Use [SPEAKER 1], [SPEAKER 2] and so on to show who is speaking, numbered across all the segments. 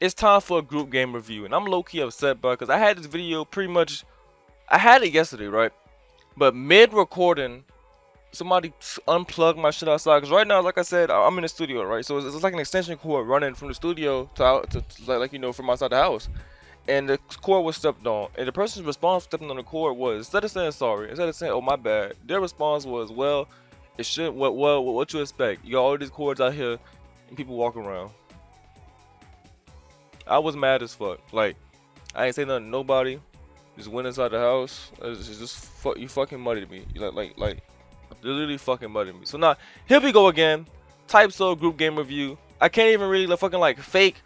[SPEAKER 1] it's time for a group game review, and I'm low-key upset, bro, because I had this video pretty much. I had it yesterday, right? But mid-recording, somebody unplugged my shit outside. Because right now, like I said, I'm in the studio, right? So it's like an extension cord running from the studio to out to like from outside the house. And the cord was stepped on, and the person's response stepping on the cord was, instead of saying sorry, instead of saying oh my bad, their response was, well, it should what you expect? You got all these cords out here and people walk around. I was mad as fuck. Like, I ain't say nothing to nobody, just went inside the house. It's just you fucking muddied me. Like literally fucking muddied me. So now here we go again. Type so group game review. I can't even really fucking like fake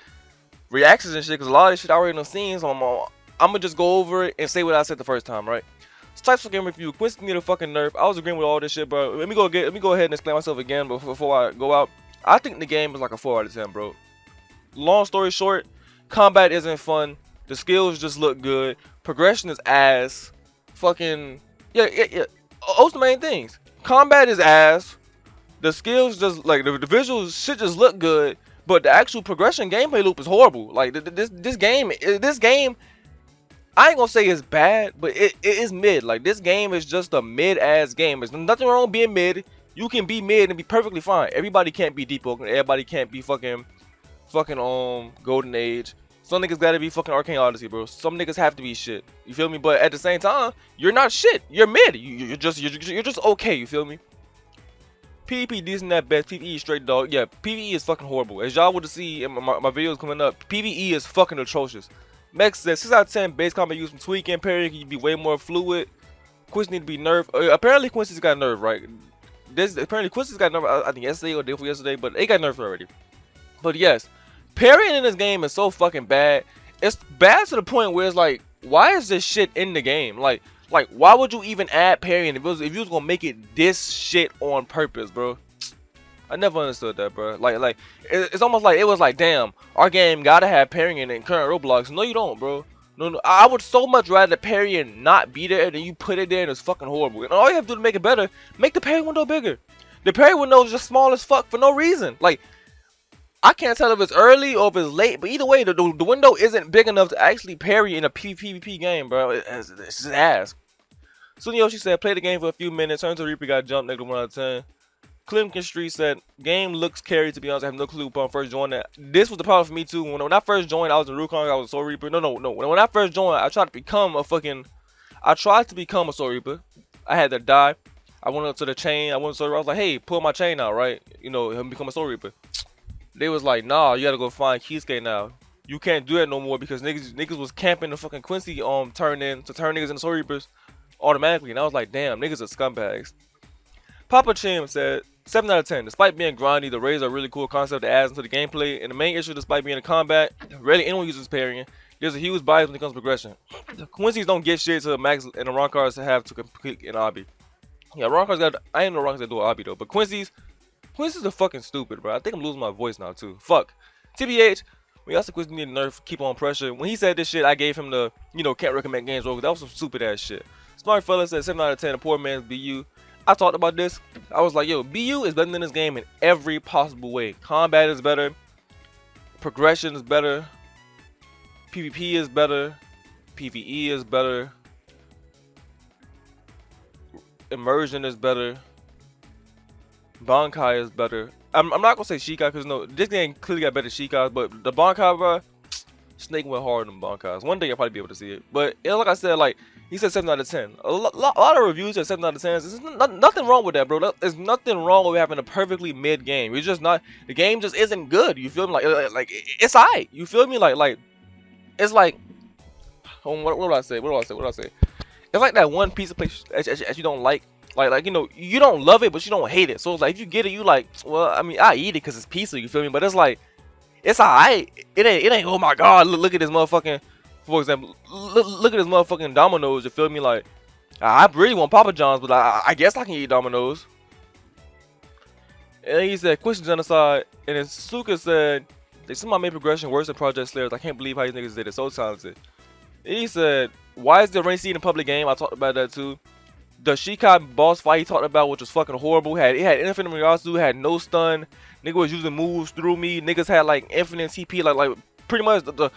[SPEAKER 1] reactions and shit, because a lot of this shit I already done seen, so I'm gonna just go over it and say what I said the first time, right? So types of game review. Quincy need a fucking nerf. I was agreeing with all this shit, bro. Let me go ahead and explain myself again before I go out. I think the game is like a 4 out of 10, bro. Long story short, combat isn't fun. The skills just look good. Progression is ass. Fucking yeah. Those the main things. Combat is ass. The skills just like the visuals shit just look good. But the actual progression gameplay loop is horrible. Like this game, I ain't gonna say it's bad, but it is mid. Like this game is just a mid-ass game. There's nothing wrong with being mid. You can be mid and be perfectly fine. Everybody can't be Deep Oak. Everybody can't be fucking Golden Age. Some niggas gotta be fucking Arcane Odyssey, bro. Some niggas have to be shit. You feel me? But at the same time, you're not shit. You're mid. You're just okay. You feel me? PvP decent at best. PvE straight dog. Yeah, PvE is fucking horrible. As y'all would see in my videos coming up, PvE is fucking atrocious. Mex says 6 out of 10 base combat use some tweaking. Parry can be way more fluid. Quincy need to be nerfed. Apparently Quincy's got nerfed, right? Apparently Quincy's got nerfed. I think yesterday or day before yesterday, but they got nerfed already. But yes, parrying in this game is so fucking bad. It's bad to the point where it's like, why is this shit in the game? Like why would you even add parrying if you was gonna make it this shit on purpose, bro? I never understood that, bro. Like it's almost like it was like, damn, our game gotta have parrying in current Roblox. No, you don't, bro. No, I would so much rather parrying not be there than you put it there and it's fucking horrible. And all you have to do to make it better, make the parry window bigger. The parry window is just small as fuck for no reason. Like, I can't tell if it's early or if it's late, but either way, the window isn't big enough to actually parry in a PvP game, bro. It's just ass. Sunyoshi said, play the game for a few minutes. Turn to Reaper, got jumped, negative 1 out of 10. Clemkin Street said, game looks carry, to be honest. I have no clue upon first joining. This was the problem for me too. When I first joined, I was in Rukong, I was a Soul Reaper. No. When I first joined, I tried to become a Soul Reaper. I had to die. I went up to the chain. I was like, hey, pull my chain out, right? You know, and become a Soul Reaper. They was like, nah, you gotta go find Kisuke now. You can't do that no more because niggas was camping the fucking Quincy turn niggas into Soul Reapers automatically. And I was like, damn, niggas are scumbags. Papa Chim said, 7 out of 10. Despite being grindy, the raids are a really cool concept to add into the gameplay. And the main issue, despite being in combat, rarely anyone uses parrying. There's a huge bias when it comes to progression. The Quincy's don't get shit to the max, and the wrong cards to have to complete an obby. Yeah, wrong cards got. I ain't no wrong cards that do an obby though. But Quincy's are fucking stupid, bro. I think I'm losing my voice now too. Fuck. TBH. We also Quincy need a nerf. Keep on pressure. When he said this shit, I gave him the can't recommend games role. That was some stupid ass shit. Smart fella said 7 out of 10. A poor man's BU. I talked about this. I was like, yo, BU is better than this game in every possible way. Combat is better. Progression is better. PvP is better. PvE is better. Immersion is better. Bankai is better. I'm not gonna say Shikai because no, this game clearly got better Shikai, but the Bankai, bro, Snake went hard on Bankais. One day you'll probably be able to see it. But like I said, like he said 7 out of 10. A lot of reviews said 7 out of 10. There's nothing wrong with that, bro. There's nothing wrong with having a perfectly mid game. It's just not, the game just isn't good. You feel me? Like it's alright. You feel me? Like it's like, what do I say? It's like that one piece of place as you don't like you don't love it, but you don't hate it. So it's like if you get it, you like, well, I mean, I eat it because it's pizza. You feel me? But it's like, it's alright. It ain't. Oh my god, look at this motherfucking. For example, look at this motherfucking Domino's. You feel me? Like, I really want Papa John's, but I guess I can eat Domino's. And he said, question genocide. And then Suka said, they somehow made progression worse than Project Slayers. I can't believe how these niggas did it. So talented. And he said, why is the rain seed in public game? I talked about that too. The Shikai boss fight he talked about, which was fucking horrible. It had infinite Mirasu, had no stun. Nigga was using moves through me. Niggas had like infinite TP, like pretty much the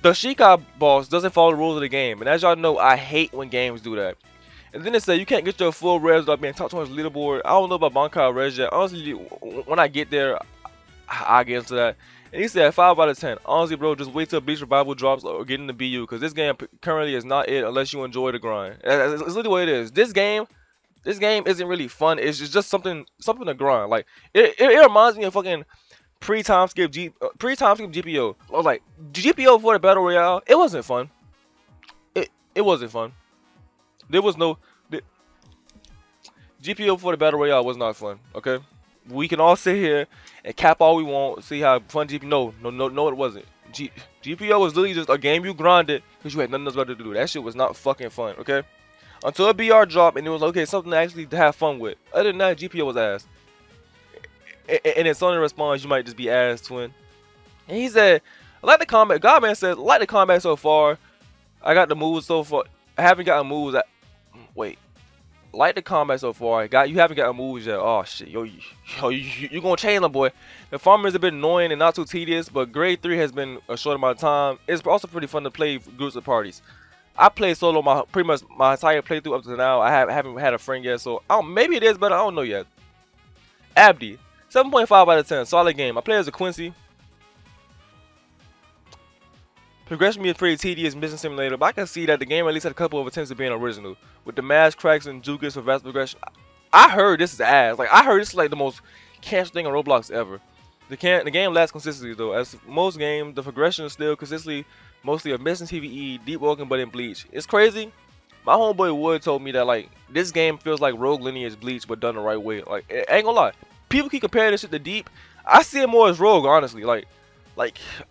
[SPEAKER 1] Shikai boss doesn't follow the rules of the game, and as y'all know, I hate when games do that. And then it said you can't get your full res without being top 20 leaderboard. I don't know about Bankai res yet. Honestly, when I get there, I'll get into that. And he said 5 out of 10. Honestly, bro, just wait till Bleach Revival drops or get into BU, because this game currently is not it unless you enjoy the grind. It's literally what it is. This game isn't really fun. It's just something to grind. Like it reminds me of fucking pre-time skip GPO. I was like GPO for the battle royale. It wasn't fun. It wasn't fun. There was no GPO for the battle royale was not fun. Okay, we can all sit here and cap all we want, see how fun GPO. No, it wasn't. GPO was literally just a game you grinded because you had nothing else better to do. That shit was not fucking fun. Okay, until a BR dropped and it was okay, something to actually have fun with. Other than that, GPO was ass. And then Sony responds, you might just be ass, twin. And he said, I like the combat. Godman says, I like the combat so far. I got the moves so far. I haven't gotten moves. Wait. Like the combat so far. You haven't gotten moves yet. Oh shit. Yo, you gonna change them, boy. The farmer is a bit annoying and not too tedious, but grade 3 has been a short amount of time. It's also pretty fun to play groups of parties. I played solo pretty much my entire playthrough up to now. I haven't had a friend yet, so maybe it is, but I don't know yet. Abdi. 7.5 out of 10. Solid game. I play as a Quincy. Progression is pretty tedious mission simulator, but I can see that the game at least had a couple of attempts at being original. With the mash cracks and jugas for fast progression. I heard this is ass. Like, I heard this is like the most cancer thing on Roblox ever. The game lacks consistency though. As most games, the progression is still consistently mostly a missing TVE, deep walking, but in Bleach. It's crazy. My homeboy Wood told me that like this game feels like Rogue Lineage Bleach, but done the right way. Like, ain't gonna lie. People keep comparing this shit to Deep. I see it more as Rogue, honestly. Like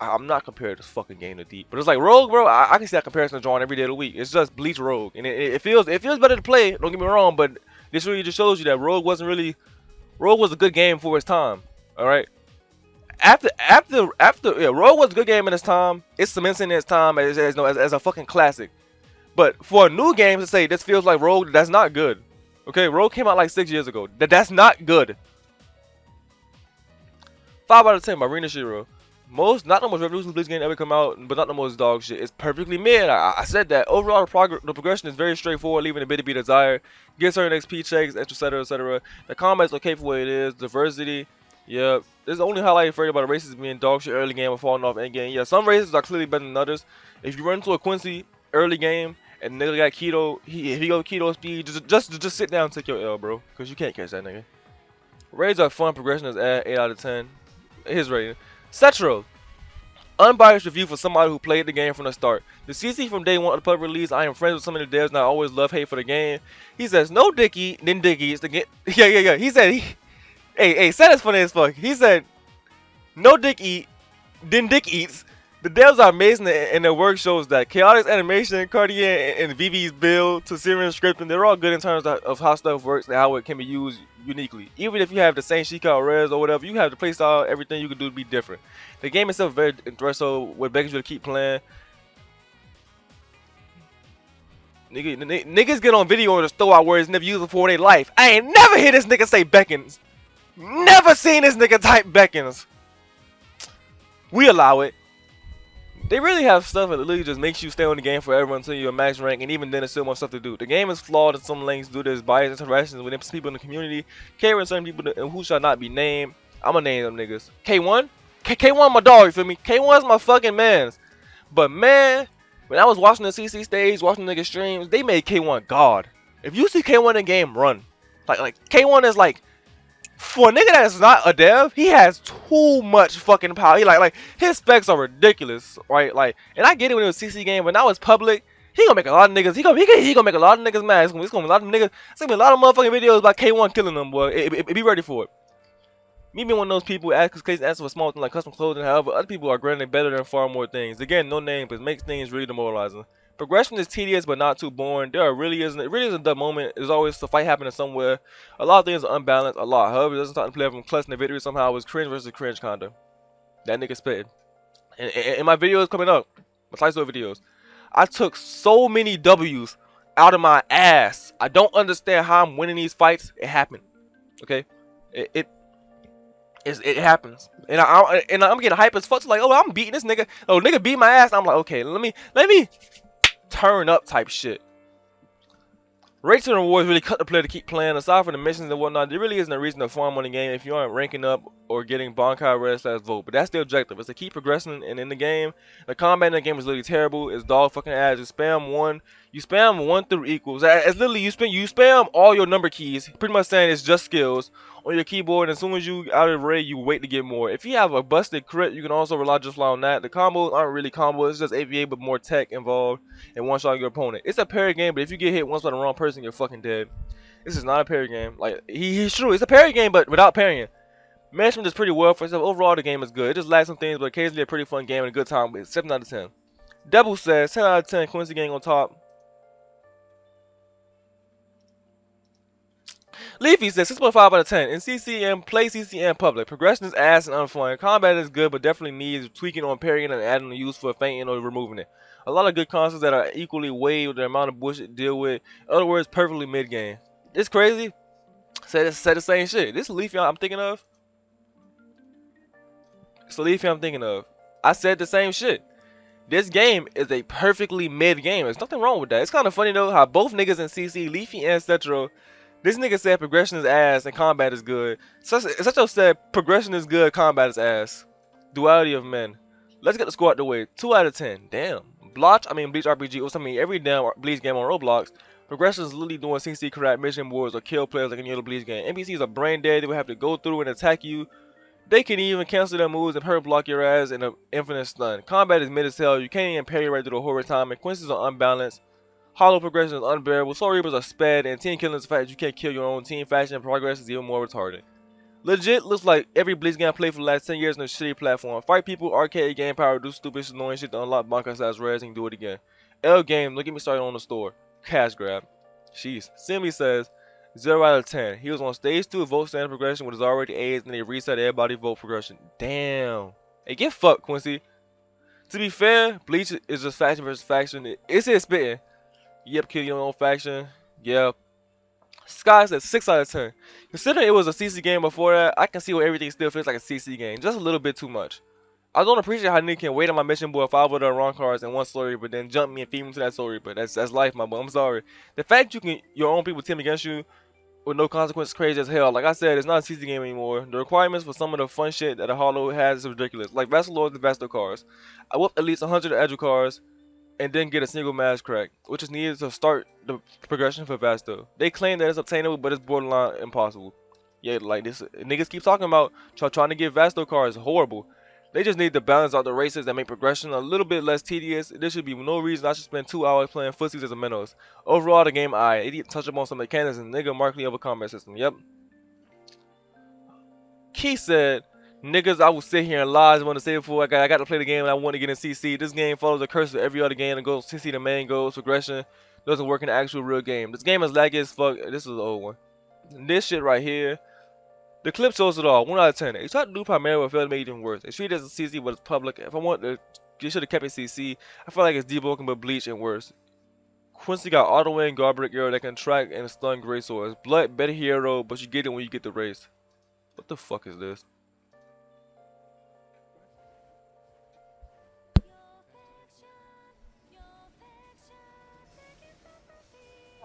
[SPEAKER 1] I'm not comparing this fucking game to Deep, but it's like Rogue, bro. I can see that comparison drawn every day of the week. It's just Bleach Rogue, and it feels better to play. Don't get me wrong, but this really just shows you that Rogue was a good game for its time. All right. After Rogue was a good game in its time. It cements in its time as a fucking classic. But for a new game to say this feels like Rogue, that's not good. Okay, Rogue came out like 6 years ago. That's not good. 5 out of 10 by Rina Shiro. Not the most revolutionary Bleach game ever come out, but not the most dog shit. It's perfectly mid. I said that. Overall, the progression is very straightforward, leaving a bit to be desired. Get certain XP checks, etc., etc. The combat's okay for what it is. Diversity, yeah. There's the only highlight afraid about the races being dog shit early game or falling off end game. Yeah, some races are clearly better than others. If you run into a Quincy early game and nigga got keto, if he go keto speed, just sit down and take your L, bro, because you can't catch that nigga. Raids are fun. Progression is 8 out of 10. His rating. Cetro. Unbiased review for somebody who played the game from the start. The CC from day one of the public release. I am friends with some of the devs and I always love hate for the game. He says no dick eat, then dick eats the game. Yeah. He said hey, said it's funny as fuck. He said no dick eat, then dick eats. The devs are amazing and their work shows that. Chaotic animation, Cartier and VV's build to Syrian scripting, they're all good in terms of how stuff works and how it can be used uniquely. Even if you have the same Shikai or Res or whatever, you have the playstyle, everything you can do to be different. The game itself is very interesting, what begs you to keep playing. Niggas get on video and just throw out words never used before in their life. I ain't never hear this nigga say beckons. Never seen this nigga type beckons. We allow it. They really have stuff that literally just makes you stay on the game forever until you're max rank, and even then there's still more stuff to do. The game is flawed in some lengths due to its biased interactions with people in the community, caring certain people who shall not be named. I'ma name them niggas. K1? K1 my dog, you feel me? K1's my fucking mans. But man, when I was watching the CC stage, watching niggas streams, they made K1 God. If you see K1 in the game, run. Like K1 is like, for a nigga that's not a dev, he has too much fucking power. He like his specs are ridiculous, right? Like, and I get it when it was CC game, but now it's public. He gonna make a lot of niggas. He gonna make a lot of niggas mad. It's gonna be a lot of niggas. It's gonna be a lot of motherfucking videos about K1 killing them, boy. Be ready for it. Me being one of those people who ask for small things like custom clothing. However, other people are granted better than far more things. Again, no name, but it makes things really demoralizing. Progression is tedious but not too boring. It really isn't the moment. There's always the fight happening somewhere. A lot of things are unbalanced. A lot. However, it doesn't start to play from clutching the victory somehow. It was cringe versus cringe kinda. That nigga spitting. And my videos coming up, my Slice videos, I took so many W's out of my ass. I don't understand how I'm winning these fights. It happened. Okay? It It happens, and I'm getting hype as fuck. So like, oh, I'm beating this nigga. Oh, nigga beat my ass. I'm like, okay, let me turn up type shit. Rates and rewards really cut the player to keep playing. Aside from the missions and whatnot, there really isn't a reason to farm on the game if you aren't ranking up or getting Bonkai Red / Vote. But that's the objective. It's to keep progressing. And in the game, the combat in the game is literally terrible. It's dog fucking ass. You spam one through equals. It's literally you spam all your number keys. Pretty much saying it's just skills on your keyboard. And as soon as you out of raid, you wait to get more. If you have a busted crit, you can also rely just on that. The combos aren't really combos. It's just AVA, but more tech involved and one shot your opponent. It's a parry game, but if you get hit once by the wrong person, you're fucking dead. This is not a parry game. Like he's true, it's a parry game, but without parrying. Management is pretty well for itself. Overall, the game is good. It just lacks some things, but occasionally a pretty fun game and a good time. But it's 7 out of 10. Devil says 10 out of 10. Quincy Gang on top. Leafy says 6.5 out of 10. In CCM, play CCM public. Progression is ass and unfun. Combat is good, but definitely needs tweaking on parrying and adding the use for feinting or removing it. A lot of good concepts that are equally weighed with the amount of bullshit to deal with. In other words, perfectly mid game. It's crazy. Said the same shit. This Leafy I'm thinking of. It's the Leafy I'm thinking of. I said the same shit. This game is a perfectly mid game. There's nothing wrong with that. It's kind of funny though how both niggas in CC, Leafy and Cetro, this nigga said progression is ass and combat is good. Cetro said progression is good, combat is ass. Duality of men. Let's get the score out the way. 2 out of 10. Damn. Bleach RPG, or something every damn Bleach game on Roblox. Progression is literally doing CC crap, mission boards, or kill players like any other Bleach game. NPCs are brain dead. They will have to go through and attack you. They can even cancel their moves and hurt block your ass in an infinite stun. Combat is mid as hell. You can't even parry right through the horror time. And Quincy's are unbalanced. Hollow progression is unbearable. Soul Reapers are sped. And team killing is the fact that you can't kill your own team. Faction progress is even more retarded. Legit looks like every Bleach game I played for the last 10 years on a shitty platform. Fight people, arcade game power, do stupid annoying shit to unlock Bankai size rares and do it again. L game, look at me started on the store. Cash grab. Jeez. Simmy says 0 out of 10. He was on stage 2 vote standard progression with his already A's and they reset everybody vote progression. Damn. Hey, get fucked, Quincy. To be fair, Bleach is just faction versus faction. It's his spitting. Yep, kill your own faction. Yep. Sky said 6 out of 10. Considering it was a CC game before that, I can see where everything still feels like a CC game. Just a little bit too much. I don't appreciate how nigga can wait on my mission board 5 of the wrong cards and one story, but then jump me and feed me to that story. But that's life, my boy. I'm sorry. The fact you can your own people team against you with no consequence is crazy as hell. Like I said, it's not a CC game anymore. The requirements for some of the fun shit that a Hollow has is ridiculous. Like Vassal Lords and Vassal cards. I whooped at least 100 Agile cards and didn't get a single match crack, which is needed to start the progression for Vasto. They claim that it's obtainable, but it's borderline impossible. Yeah, like this, niggas keep talking about trying to get Vasto cards. Horrible. They just need to balance out the races that make progression a little bit less tedious. There should be no reason I should spend 2 hours playing footsies as a Minnows. Overall, the game it didn't touch up on some mechanics and nigga markedly of a combat system. Yep. Key said, niggas, I will sit here and lie. I want to say before I got to play the game and I want to get in CC. This game follows the curse of every other game and goes CC the main goals. Progression doesn't work in the actual real game. This game is laggy as fuck. This is the old one. And this shit right here. The clip shows it all. 1 out of 10. They tried to do primarily what failed to make it even worse. They treat it as a CC, but it's public. If I want to, you should have kept it CC. I feel like it's debunking but Bleach and worse. Quincy got auto win, Garbage arrow that can track and stun great swords. Blood, better hero, but you get it when you get the race. What the fuck is this?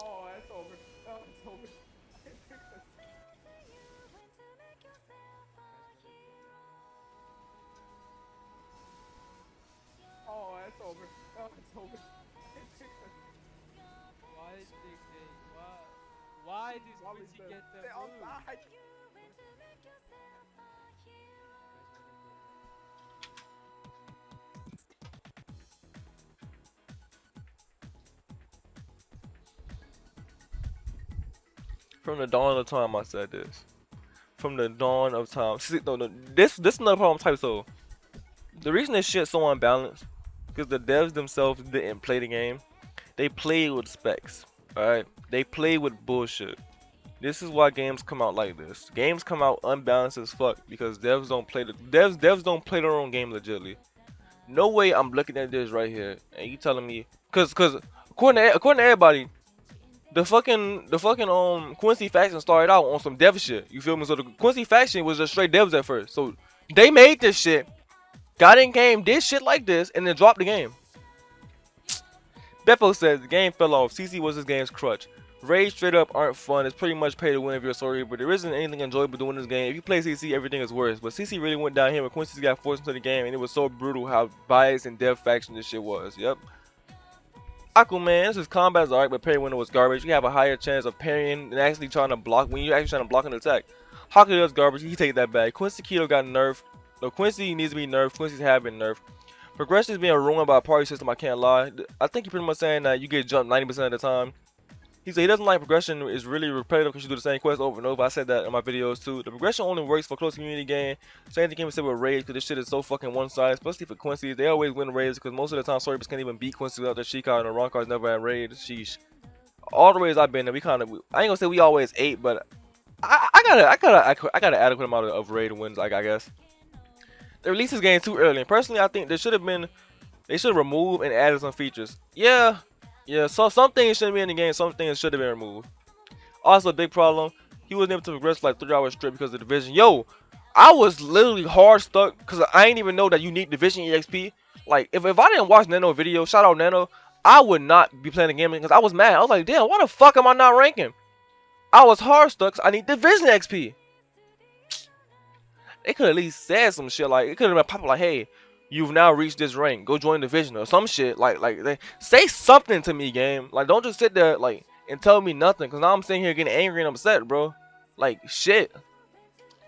[SPEAKER 2] Oh, it's over. Oh, it's over. Oh, it's over. Oh, it's over.
[SPEAKER 3] Why did they why did Quincy get the
[SPEAKER 2] They all
[SPEAKER 3] move?
[SPEAKER 2] died.
[SPEAKER 1] From the dawn of time, I said this. From the dawn of time. See, no, this is another problem type. So the reason this shit's so unbalanced because the devs themselves didn't play the game. They played with specs. Alright? They played with bullshit. This is why games come out like this. Games come out unbalanced as fuck because devs don't play devs don't play their own game legitly. No way I'm looking at this right here and you telling me cause according to everybody, the fucking Quincy faction started out on some dev shit. You feel me? So the Quincy faction was just straight devs at first. So they made this shit, got in game, did shit like this, and then dropped the game. Beppo says the game fell off. CC was this game's crutch. Raids straight up aren't fun. It's pretty much pay to win if you're sorry, but there isn't anything enjoyable doing this game. If you play CC, everything is worse. But CC really went down here when Quincy got forced into the game, and it was so brutal how biased and dev faction this shit was. Yep. Aquaman, this is combat's alright, but parry window was garbage. You have a higher chance of parrying than actually trying to block when you're actually trying to block an attack. Hakudo's garbage, he take that back. Quincy Keto got nerfed. No, Quincy needs to be nerfed. Quincy's have been nerfed. Progression is being ruined by a party system, I can't lie. I think he's pretty much saying that you get jumped 90% of the time. He said he doesn't like progression, is really repetitive because you do the same quest over and over. I said that in my videos too. The progression only works for close community game. Same thing can be said with raids because this shit is so fucking one-sided, especially for Quincy. They always win raids because most of the time Soribus can't even beat Quincy without their Shikar and the wrong cards never had raids. Sheesh. All the raids I've been in, I ain't gonna say we always ate, but I got an adequate amount of raid wins, like I guess. They released this game too early, and personally I think they should have removed and added some features. Yeah, so some things shouldn't be in the game, some things should have been removed. Also, a big problem, he wasn't able to progress for like 3 hours straight because of the division. Yo, I was literally hard stuck because I ain't even know that you need division EXP. Like, if I didn't watch Nano video, shout out Nano, I would not be playing the game because I was mad. I was like, damn, why the fuck am I not ranking? I was hard stuck because I need division XP. They could at least said some shit, like, it could have been popping like, hey, you've now reached this rank, go join division or some shit. Like they say something to me, game. Like, don't just sit there like and tell me nothing, because now I'm sitting here getting angry and upset, bro. Like, shit.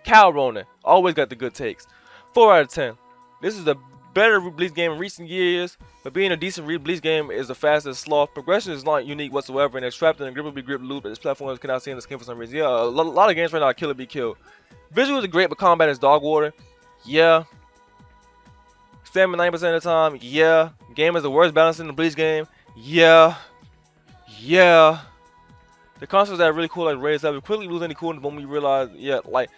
[SPEAKER 1] Cal Ronan always got the good takes. 4 out of 10. This is a better Bleach game in recent years, but being a decent Bleach game is the fastest sloth. Progression is not unique whatsoever, and it's trapped in a gripably grip loop that this platform cannot see in the skin for some reason. Yeah, a lot of games right now are kill or be killed. Visuals are great, but combat is dog water. Yeah. Stamina 90% of the time. Yeah. Game is the worst balance in the Bleach game. Yeah. Yeah. The concepts that are really cool, like raids, have quickly lose any coolness when we realize, yeah, like,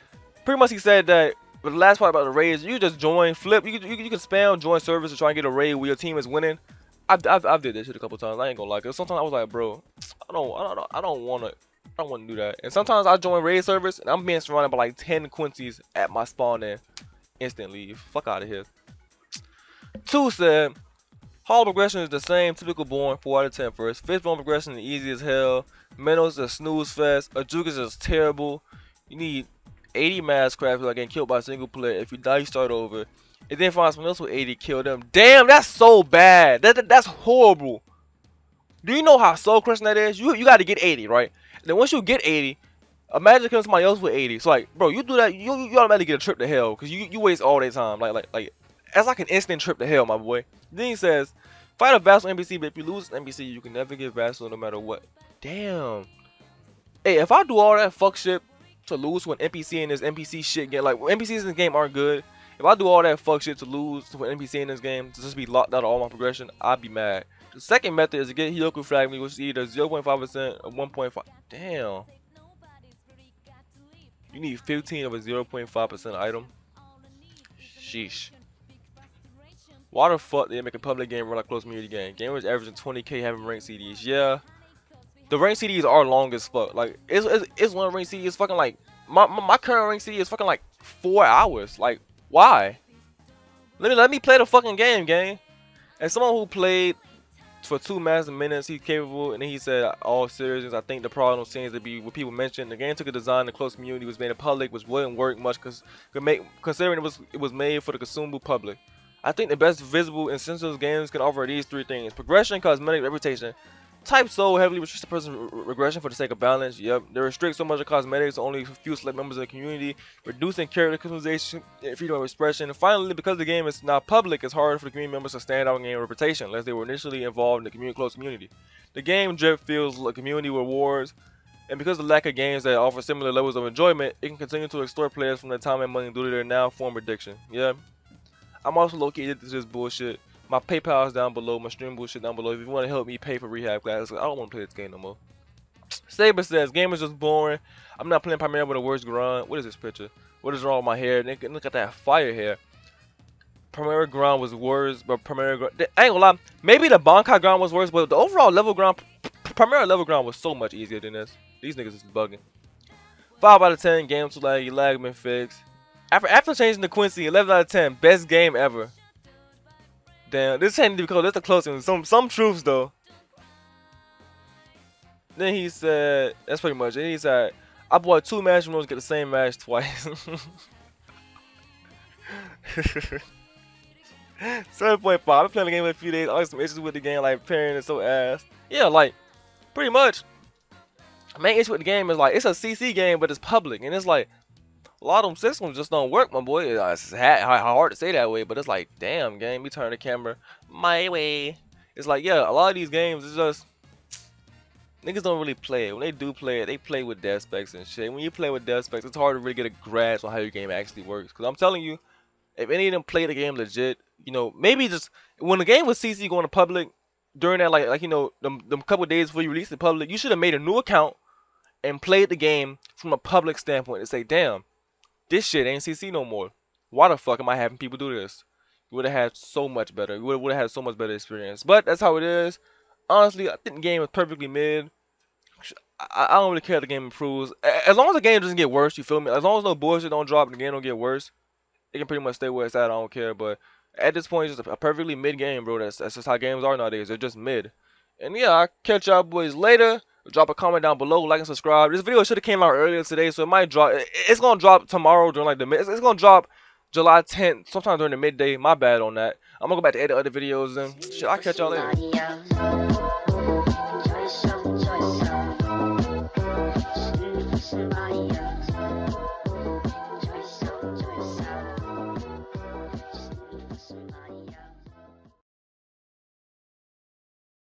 [SPEAKER 1] pretty much he said that. But the last part about the raids, you just join, flip. You can spam join service to try and get a raid where your team is winning. I've did this shit a couple times. I ain't gonna lie, cause sometimes I was like, bro, I don't wanna do that. And sometimes I join raid service and I'm being surrounded by like 10 Quincy's at my spawn in. Instant leave. Fuck out of here. 2 said, Hall progression is the same, typical boring, 4 out of 10 first. Fishbone progression is easy as hell. Mentos is a snooze fest. Ajuka is just terrible. You need 80 mass crafts without getting killed by a single player. If you die, you start over. And then find someone else with 80, kill them. Damn, that's so bad. That's horrible. Do you know how soul crushing that is? You got to get 80, right? And then once you get 80, imagine killing somebody else with 80. So like, bro, you do that, you automatically get a trip to hell because you waste all their time. Like that's like an instant trip to hell, my boy. Then he says, fight a vassal NPC, but if you lose an NPC, you can never get vassal no matter what. Damn. Hey, if I do all that fuck shit to lose to an NPC in this NPC shit game, like NPCs in this game aren't good. If I do all that fuck shit to lose to an NPC in this game, to just be locked out of all my progression, I'd be mad. The second method is to get Hyoku Fragment, which is either 0.5% or 1.5. Damn. You need 15 of a 0.5% item. Sheesh. Why the fuck they make a public game run like close community game? Gamers averaging 20k having ranked CDs. Yeah. The ranked CDs are long as fuck. Like, it's one ranked CD is fucking like my current ranked CD is fucking like 4 hours. Like, why? Let me play the fucking game. As someone who played for 2 massive minutes, he's capable, and then he said, all seriousness, I think the problem seems to be what people mentioned. The game took a design the close community was made in public, which wouldn't work much considering it was made for the consumable public. I think the best visible and sensitive games can offer these 3 things: progression, cosmetic, reputation. Type so heavily restricts the person's regression for the sake of balance. Yep, they restrict so much of cosmetics to only a few select members of the community, reducing character customization and freedom of expression. And finally, because the game is now public, it's harder for the community members to stand out and gain reputation, unless they were initially involved in the close community. The game drip feels like community rewards, and because of the lack of games that offer similar levels of enjoyment, it can continue to extort players from their time and money due to their now formed addiction. Yeah, I'm also located to this bullshit. My PayPal is down below, my stream bullshit down below. If you want to help me pay for rehab classes, I don't want to play this game no more. Saber says, game is just boring. I'm not playing primarily with the worst grind. What is this picture? What is wrong with my hair? Look at that fire hair. Primary grind was worse, but primary grind, I ain't gonna lie. Maybe the Bankai grind was worse, but the overall level grind Primary level ground was so much easier than this. These niggas is bugging. 5 out of 10. Game too lag. Your lag been fixed. After changing the Quincy, 11 out of 10. Best game ever. Damn, this ain't even close. That's the closest one. Some truths though. Then he said, that's pretty much it. He said, I bought 2 match rooms, get the same match twice. 7.5. I've been playing the game for a few days. I got some issues with the game, like pairing is so ass. Yeah, like pretty much. Main issue with the game is like it's a CC game, but it's public, and it's like a lot of them systems just don't work, my boy. It's hard to say that way, but it's like, damn, game, we turn the camera my way. It's like, yeah, a lot of these games, it's just niggas don't really play it. When they do play it, they play with dev specs and shit. When you play with dev specs, it's hard to really get a grasp on how your game actually works. Cause I'm telling you, if any of them play the game legit, you know, maybe just when the game was CC going to public during that, like you know, them couple days before you release it public, you should have made a new account and played the game from a public standpoint and say, damn, this shit ain't CC no more. Why the fuck am I having people do this? You would have had so much better. You would have had so much better experience. But that's how it is. Honestly, I think the game is perfectly mid. I don't really care if the game improves. As long as the game doesn't get worse, you feel me? As long as no bullshit don't drop and the game don't get worse, it can pretty much stay where it's at. I don't care. But at this point, it's just a perfectly mid game, bro. That's just how games are nowadays. They're just mid. And yeah, I'll catch y'all boys later. Drop a comment down below, like and subscribe. This video should have came out earlier today, so it might drop. It's gonna drop tomorrow during like the mid. It's gonna drop July 10th, sometime during the midday. My bad on that. I'm gonna go back to edit other videos and shit. I'll catch y'all later.